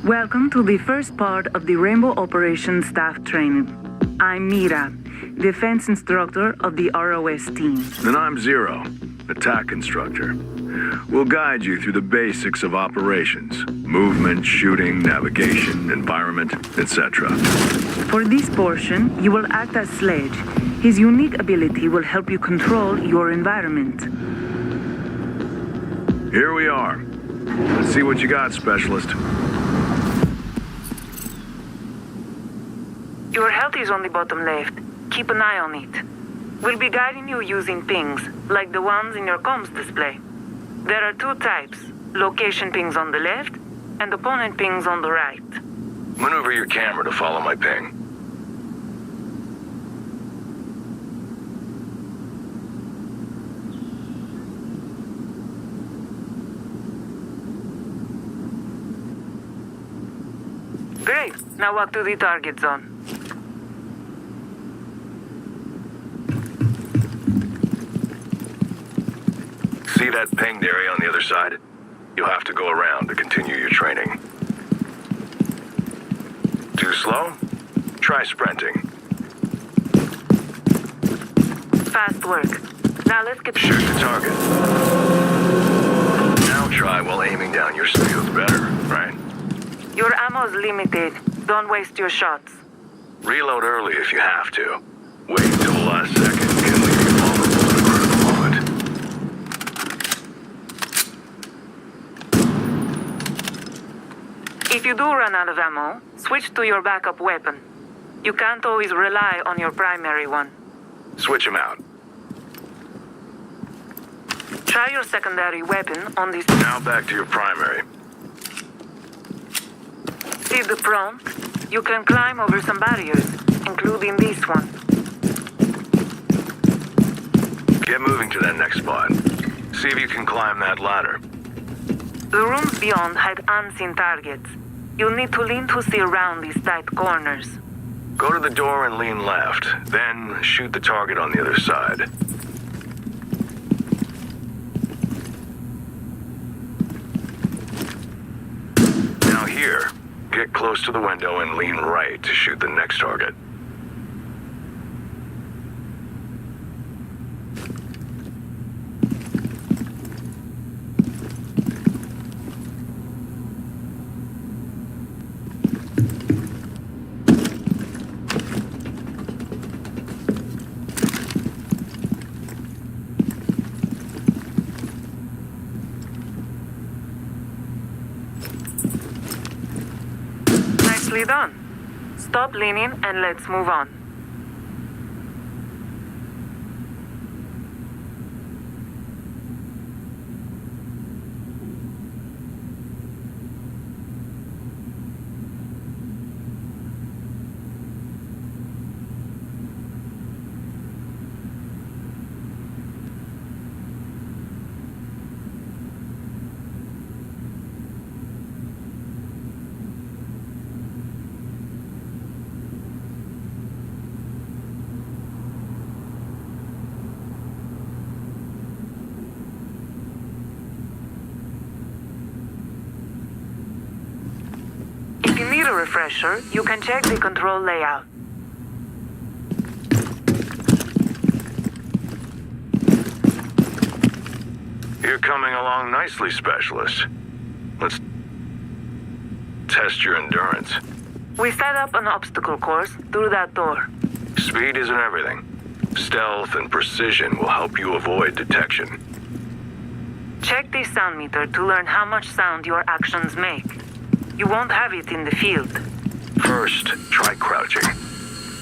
Welcome to the first part of the Rainbow Operations Staff Training. I'm Mira, Defense Instructor of the ROS team. And I'm Zero, Attack Instructor. We'll guide you through the basics of operations. Movement, shooting, navigation, environment, etc. For this portion, you will act as Sledge. His unique ability will help you control your environment. Here we are. Let's see what you got, Specialist. Your health is on the bottom left. Keep an eye on it. We'll be guiding you using pings, like the ones in your comms display. There are two types, location pings on the left and opponent pings on the right. Maneuver your camera to follow my ping. Great. Now walk to the target zone. See that pinged area on the other side? You'll have to go around to continue your training. Too slow? Try sprinting. Fast work. Now let's get... Shoot the target. Now try while aiming down. Your skill's better, right? Your ammo's limited. Don't waste your shots. Reload early if you have to. Wait till the last second can leave you vulnerable at a critical moment. If you do run out of ammo, switch to your backup weapon. You can't always rely on your primary one. Switch them out. Try your secondary weapon on this... Now back to your primary. See the prompt? You can climb over some barriers, including this one. Get moving to that next spot. See if you can climb that ladder. The rooms beyond had unseen targets. You'll need to lean to see around these tight corners. Go to the door and lean left, then shoot the target on the other side. Now here, get close to the window and lean right to shoot the next target. Nicely done. Stop leaning and let's move on. If you need a refresher, you can check the control layout. You're coming along nicely, Specialist. Let's test your endurance. We set up an obstacle course through that door. Speed isn't everything. Stealth and precision will help you avoid detection. Check the sound meter to learn how much sound your actions make. You won't have it in the field. First, try crouching.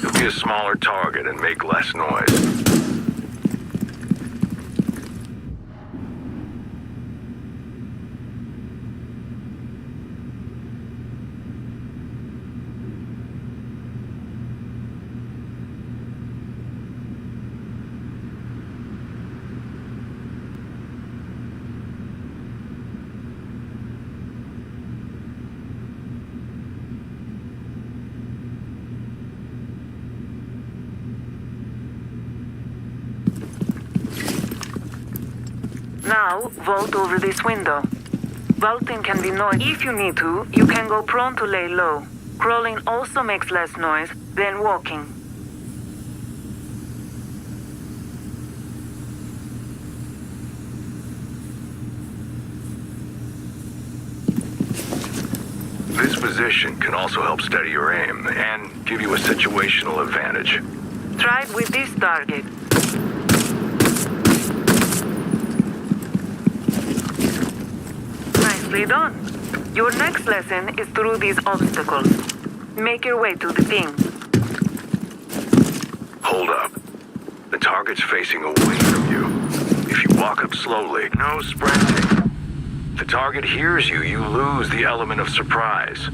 You'll be a smaller target and make less noise. Now, vault over this window. Vaulting can be noisy. If you need to, you can go prone to lay low. Crawling also makes less noise than walking. This position can also help steady your aim and give you a situational advantage. Try it with this target. Nicely done. Your next lesson is through these obstacles. Make your way to the thing. Hold up. The target's facing away from you. If you walk up slowly, no sprinting. If the target hears you, you lose the element of surprise.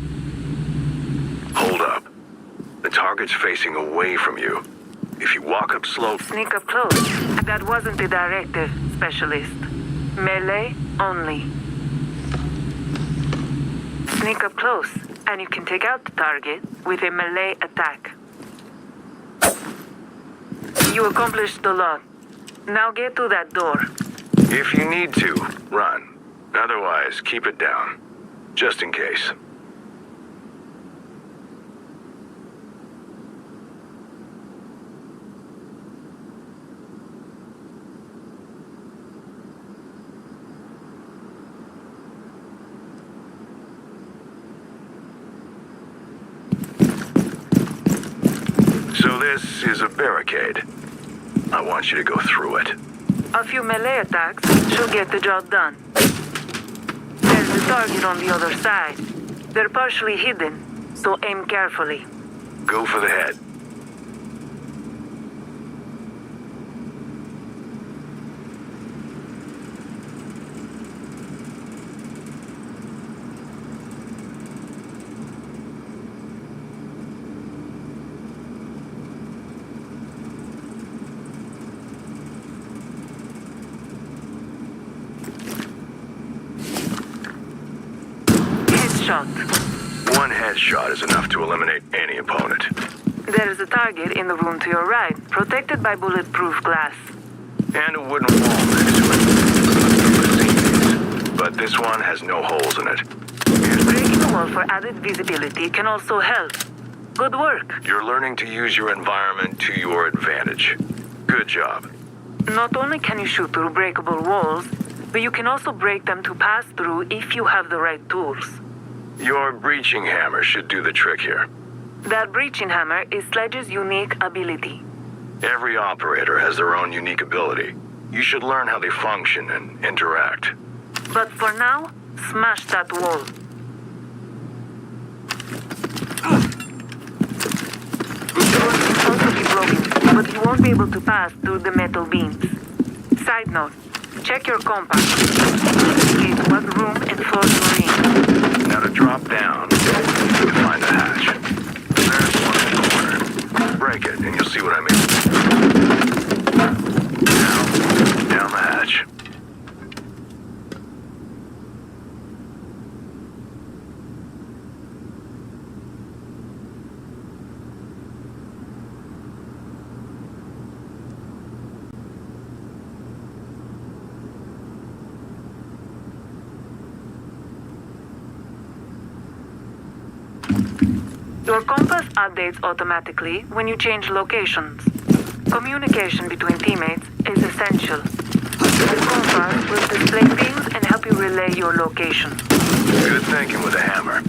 Hold up. The target's facing away from you. If you walk up slow... Sneak up close. That wasn't the directive, Specialist. Melee only. Sneak up close, and you can take out the target with a melee attack. You accomplished a lot. Now get to that door. If you need to, run. Otherwise, keep it down. Just in case. So this is a barricade. I want you to go through it. A few melee attacks should get the job done. There's the target on the other side. They're partially hidden, so aim carefully. Go for the head. One headshot is enough to eliminate any opponent. There is a target in the room to your right, protected by bulletproof glass. And a wooden wall next to it. But this one has no holes in it. Breaking the wall for added visibility can also help. Good work. You're learning to use your environment to your advantage. Good job. Not only can you shoot through breakable walls, but you can also break them to pass through if you have the right tools. Your breaching hammer should do the trick here. That breaching hammer is Sledge's unique ability. Every operator has their own unique ability. You should learn how they function and interact. But for now, smash that wall. The door can also be broken, but you won't be able to pass through the metal beams. Side note, check your compass. Indicate what room and floor you're in. Now to drop down, you find a hatch. There's one in the corner. Break it and you'll see what I mean. Now, down the hatch. Your compass updates automatically when you change locations. Communication between teammates is essential. The compass will display things and help you relay your location. Good thinking with a hammer.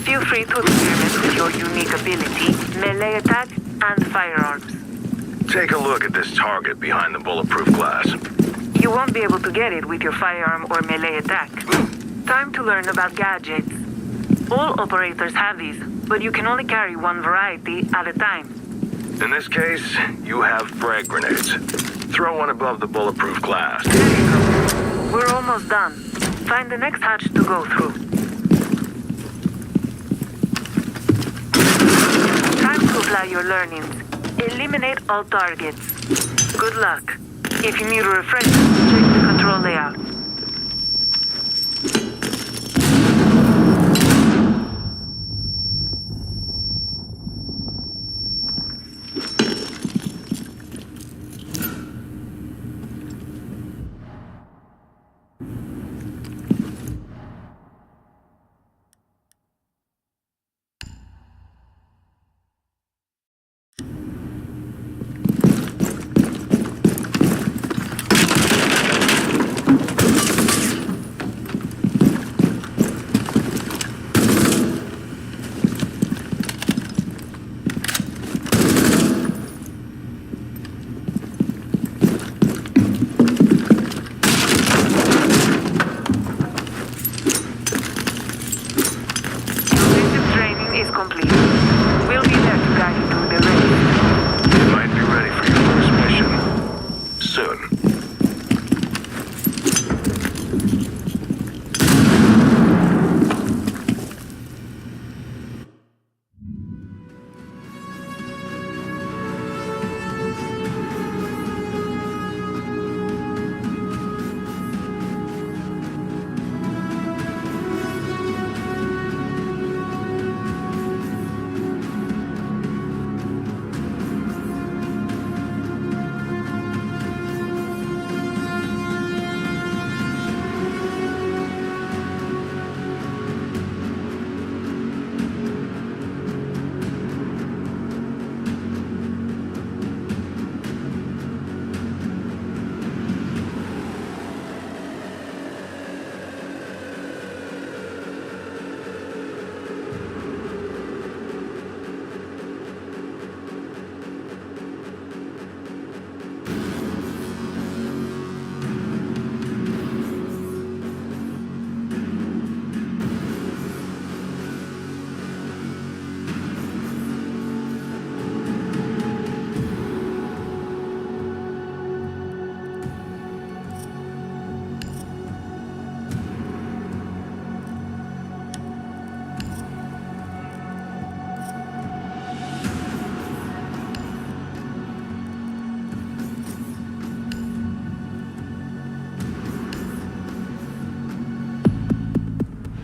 Feel free to experiment with your unique ability, melee attack, and firearms. Take a look at this target behind the bulletproof glass. You won't be able to get it with your firearm or melee attack. Time to learn about gadgets. All operators have these, but you can only carry one variety at a time. In this case, you have frag grenades. Throw one above the bulletproof glass. There you go. We're almost done. Find the next hatch to go through. Time to apply your learnings. Eliminate all targets. Good luck. If you need a refresher, check the control layout.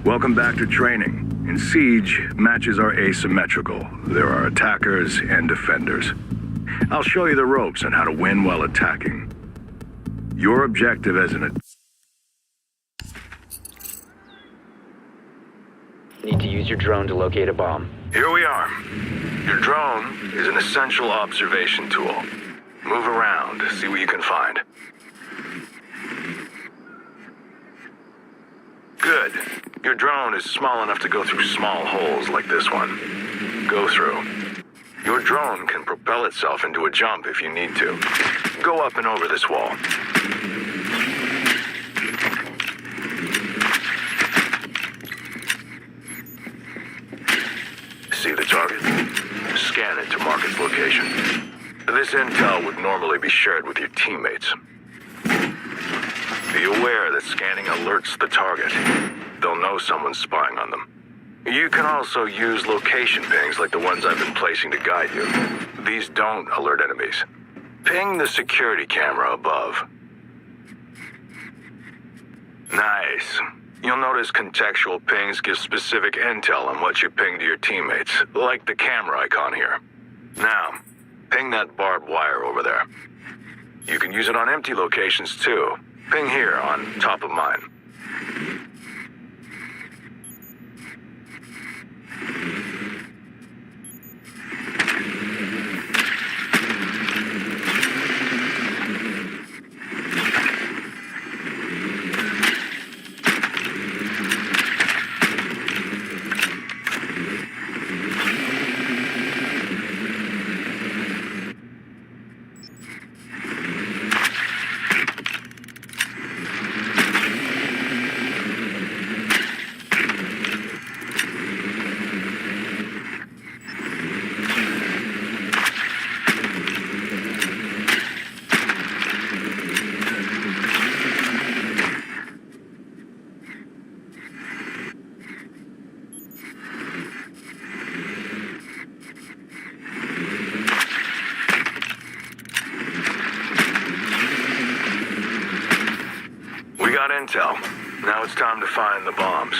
Welcome back to training. In Siege, matches are asymmetrical. There are attackers and defenders. I'll show you the ropes on how to win while attacking. Your objective as an... Need to use your drone to locate a bomb. Here we are. Your drone is an essential observation tool. Move around, see what you can find. Good. Your drone is small enough to go through small holes like this one. Go through. Your drone can propel itself into a jump if you need to. Go up and over this wall. See the target? Scan it to mark its location. This intel would normally be shared with your teammates. Be aware that scanning alerts the target. They'll know someone's spying on them. You can also use location pings like the ones I've been placing to guide you. These don't alert enemies. Ping the security camera above. Nice. You'll notice contextual pings give specific intel on what you ping to your teammates, like the camera icon here. Now, ping that barbed wire over there. You can use it on empty locations too. Ping here on top of mine. Intel. Now it's time to find the bombs.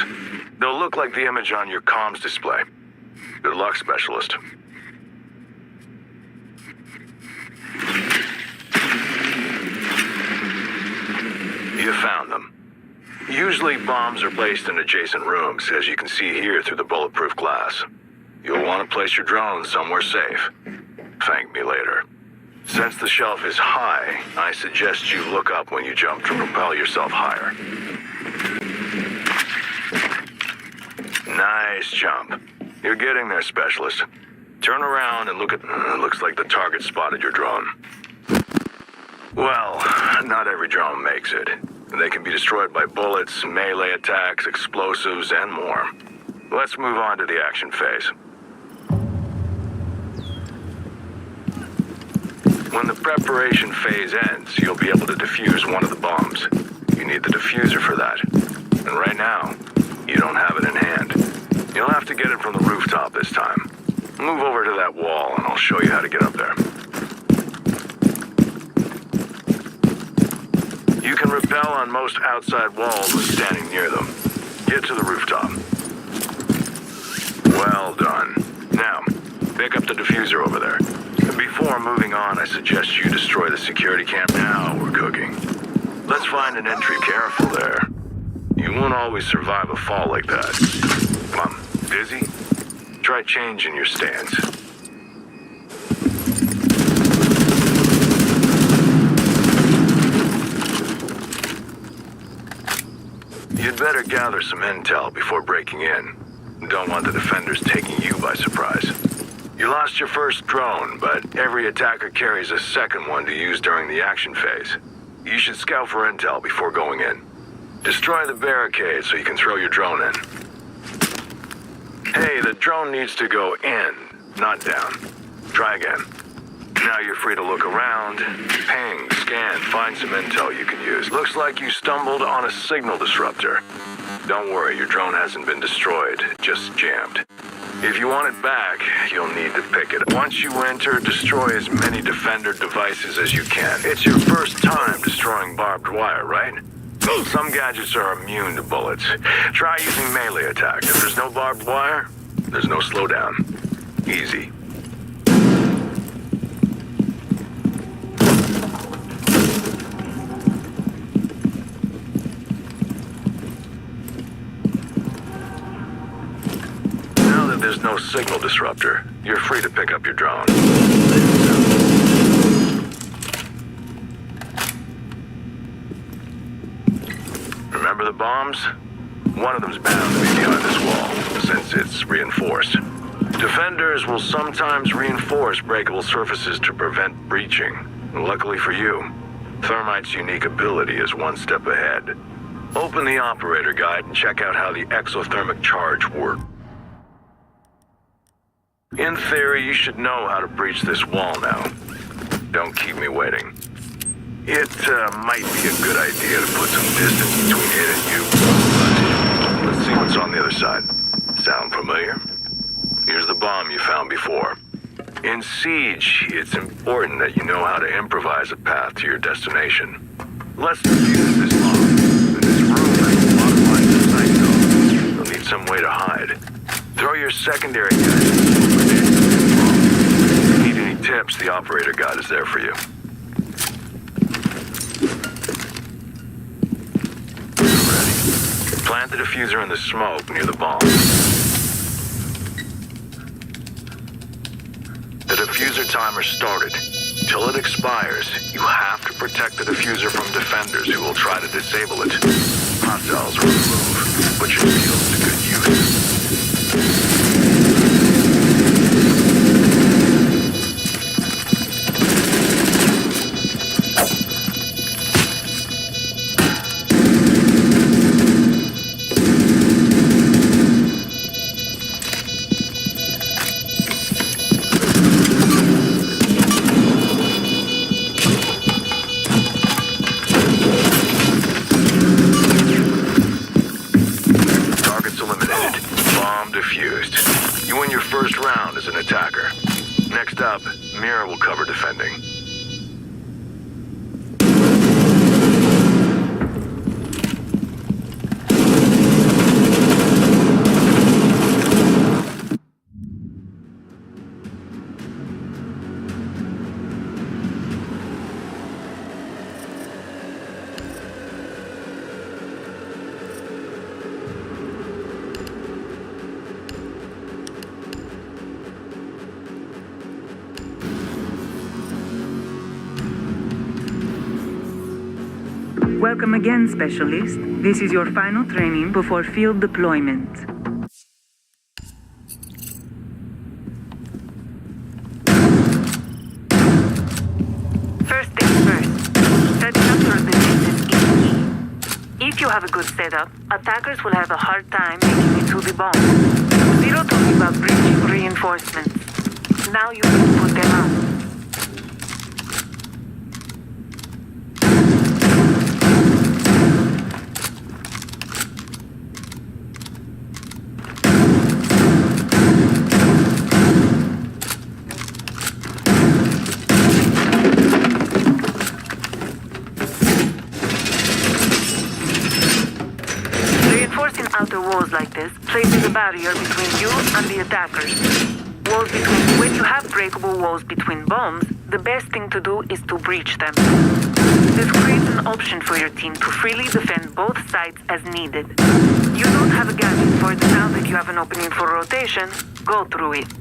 They'll look like the image on your comms display. Good luck, Specialist. You found them. Usually bombs are placed in adjacent rooms, as you can see here through the bulletproof glass. You'll want to place your drone somewhere safe. Thank me later. Since the shelf is high, I suggest you look up when you jump to propel yourself higher. Nice jump. You're getting there, Specialist. Turn around and look at... looks like the target spotted your drone. Well, not every drone makes it. They can be destroyed by bullets, melee attacks, explosives, and more. Let's move on to the action phase. When the preparation phase ends, you'll be able to defuse one of the bombs. You need the diffuser for that. And right now, you don't have it in hand. You'll have to get it from the rooftop this time. Move over to that wall and I'll show you how to get up there. You can rappel on most outside walls when standing near them. Get to the rooftop. Well done. Now, pick up the diffuser over there. Before moving on, I suggest you destroy the security cam. Now we're cooking. Let's find an entry. Careful there. You won't always survive a fall like that. Come, busy? Try changing your stance. You'd better gather some intel before breaking in. Don't want the defenders taking you by surprise. You lost your first drone, but every attacker carries a second one to use during the action phase. You should scout for intel before going in. Destroy the barricade so you can throw your drone in. Hey, the drone needs to go in, not down. Try again. Now you're free to look around, ping, scan, find some intel you can use. Looks like you stumbled on a signal disruptor. Don't worry, your drone hasn't been destroyed, just jammed. If you want it back, you'll need to pick it up. Once you enter, destroy as many defender devices as you can. It's your first time destroying barbed wire, right? Some gadgets are immune to bullets. Try using melee attack. If there's no barbed wire, there's no slowdown. Easy. Now that there's no signal disruptor, you're free to pick up your drone. Remember the bombs? One of them's bound to be behind this wall, since it's reinforced. Defenders will sometimes reinforce breakable surfaces to prevent breaching. Luckily for you, Thermite's unique ability is one step ahead. Open the operator guide and check out how the exothermic charge works. In theory, you should know how to breach this wall now. Don't keep me waiting. It might be a good idea to put some distance between it and you. But let's see what's on the other side. Sound familiar? Here's the bomb you found before. In Siege, it's important that you know how to improvise a path to your destination. Let's defuse this bomb. In this room has a lot of lines of sight, though. You'll need some way to hide. Throw your secondary gadgets. If you need any tips, the operator guide is there for you. Ready. Plant the diffuser in the smoke near the bomb. The diffuser timer started. Till it expires, you have to protect the diffuser from defenders who will try to disable it. Hostiles will remove, put your skills to good use. Mira will cover defending. Welcome again, Specialist. This is your final training before field deployment. First things first, setting up your defenses is key. If you have a good setup, attackers will have a hard time making it to the bomb. Zero talking about breaching reinforcements. Now you need to put them out. Outer walls like this places a barrier between you and the attackers. When you have breakable walls between bombs, the best thing to do is to breach them. This creates an option for your team to freely defend both sides as needed. You don't have a gadget for it now that you have an opening for rotation. Go through it.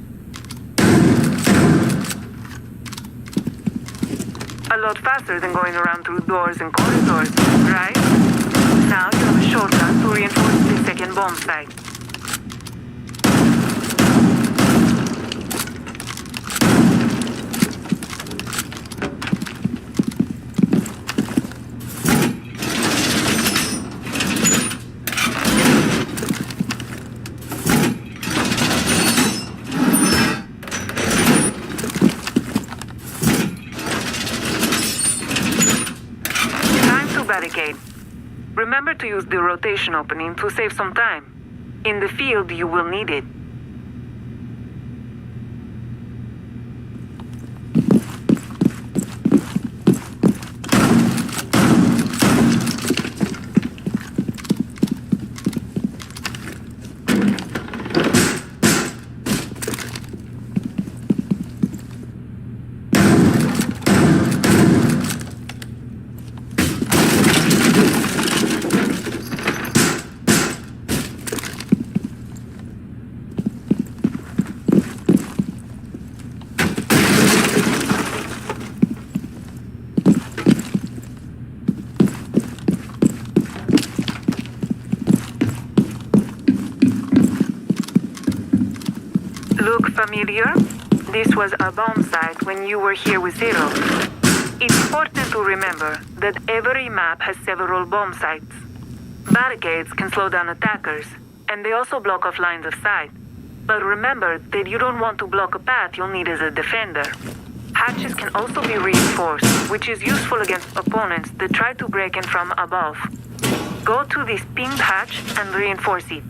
A lot faster than going around through doors and corridors, right? Now you have a shortcut to reinforce the second bomb site. Time to barricade. Remember to use the rotation opening to save some time. In the field, you will need it. Familiar? This was a bomb site when you were here with Zero. It's important to remember that every map has several bomb sites. Barricades can slow down attackers, and they also block off lines of sight. But remember that you don't want to block a path you'll need as a defender. Hatches can also be reinforced, which is useful against opponents that try to break in from above. Go to this pinged hatch and reinforce it.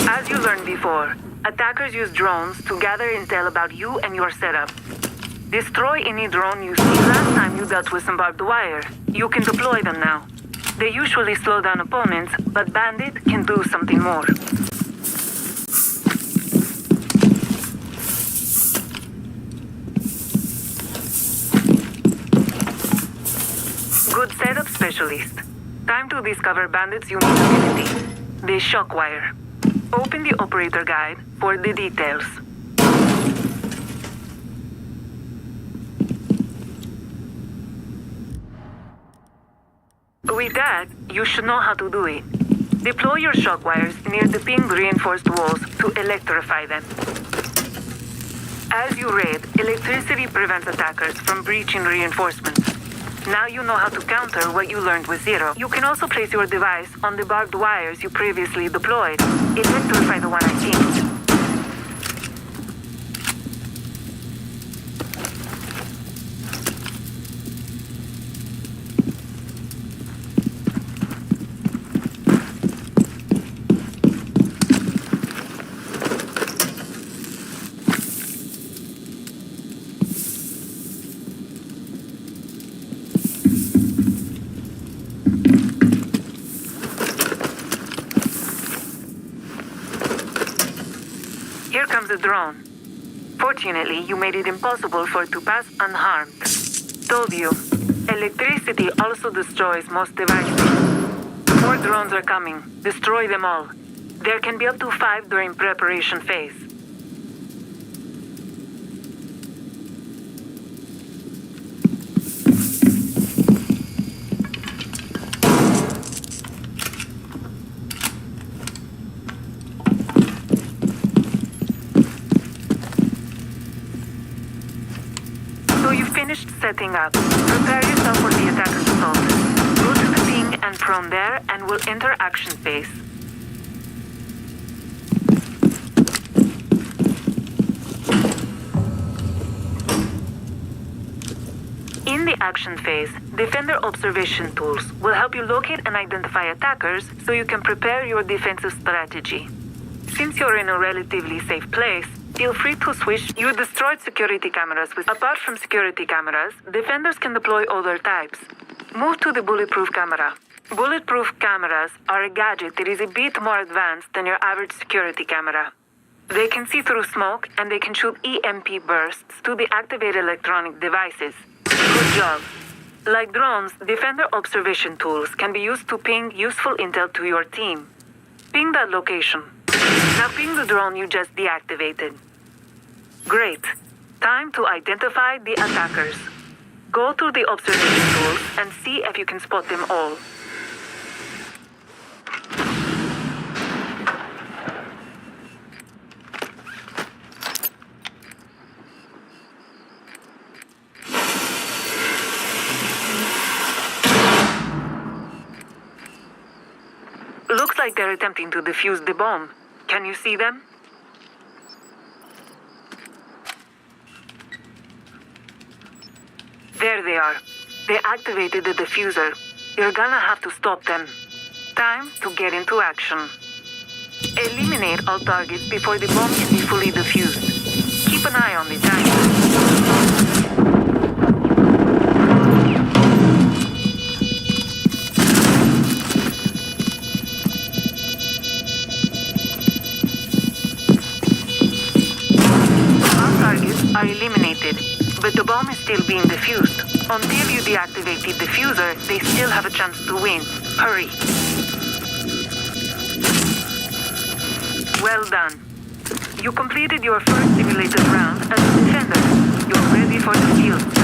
As you learned before, attackers use drones to gather intel about you and your setup. Destroy any drone you see. Last time you dealt with some barbed wire. You can deploy them now. They usually slow down opponents, but Bandit can do something more. Good setup, specialist. Time to discover Bandit's unique ability, the shock wire. Open the operator guide for the details. With that, you should know how to do it. Deploy your shock wires near the pinged reinforced walls to electrify them. As you read, electricity prevents attackers from breaching reinforcements. Now you know how to counter what you learned with Zero. You can also place your device on the barbed wires you previously deployed. Electrify the one I pinged. Here comes the drone. Fortunately, you made it impossible for it to pass unharmed. Told you, electricity also destroys most devices. More drones are coming. Destroy them all. There can be up to 5 during preparation phase. So you've finished setting up. Prepare yourself for the attacker's assault. Go to the ping and prone there, and we'll enter action phase. In the action phase, defender observation tools will help you locate and identify attackers so you can prepare your defensive strategy. Since you're in a relatively safe place, feel free to switch. You destroyed security cameras. Apart from security cameras, defenders can deploy other types. Move to the bulletproof camera. Bulletproof cameras are a gadget that is a bit more advanced than your average security camera. They can see through smoke, and they can shoot EMP bursts to deactivate electronic devices. Good job. Like drones, defender observation tools can be used to ping useful intel to your team. Ping that location. Now ping the drone you just deactivated. Great. Time to identify the attackers. Go through the observation tools and see if you can spot them all. Looks like they're attempting to defuse the bomb. Can you see them? There they are. They activated the diffuser. You're gonna have to stop them. Time to get into action. Eliminate all targets before the bomb can be fully defused. Keep an eye on the time. Are eliminated, but the bomb is still being defused. Until you deactivate the diffuser, they still have a chance to win. Hurry. Well done. You completed your first simulated round as a defender. You're ready for the field.